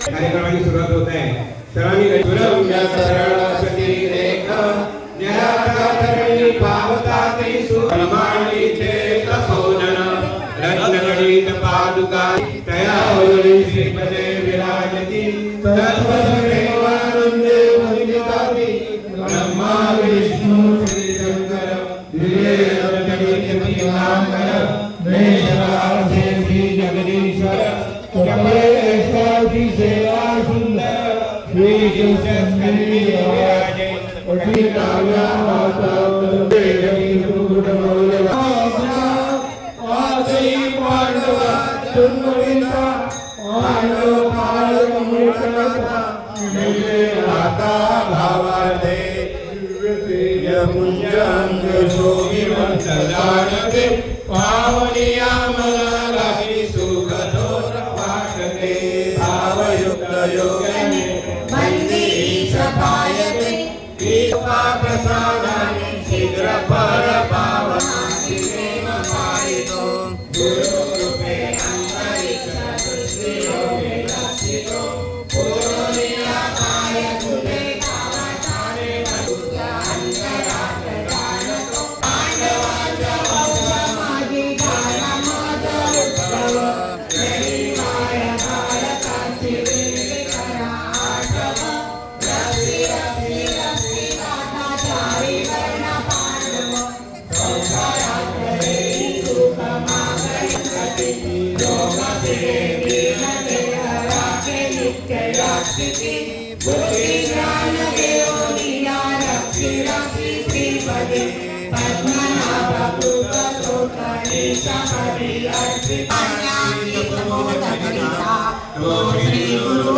कार्यक्रमाची सुरुवात होत आहे. सर्वांनी सुरम्य सरळ सतीरेख निराधारणी पावता ते सुप्रमाणीचे तपोधन रत्नगणित पादुका तयावरी श्रीपदे विराजती तत्वदेवानंदे मुनितापि ब्रह्मा विष्णु श्री शंकर दिव्येन्द्रगणितमहांकर मेषरासे श्री जगदीश्वर कमले साधी सेवा सुंदर श्री कृष्ण विराजे उठी काव्या माता देवी मुकुट मौलवा आजई पांडवा तुमविता पांडव काळ मुकुटता निजे आता भावार्थे दिव्य पुंजांग शोभिवंत जानते पावनिया मला राही सुखदोर वाटते भावयुक्त योगने वंदे सपायते कृपा प्रसादाने शीघ्र फल पावनासी प्रेम पायितो गुरुरूपे अंतरिक्ष दृष्टियोगे लक्षितो पूर्णनिराकाय तुले कामाचारे तुझ्या अंतरात जाणतो पांडवांच्या वंशमागे झाला माझा उत्सव जरी माया काळकाची वेळ करा आठव रसी रसी रसी गाथा चारी वर्ण पांडव संसारात देई सुख मागणी योगते दीनते राखे नित्य राक्षिती बुद्धी ज्ञान देवोनिया रक्षी रक्षी श्रीपदे पद्मनाभ कृत सोतनेश हरि अर्पिता श्री गुरु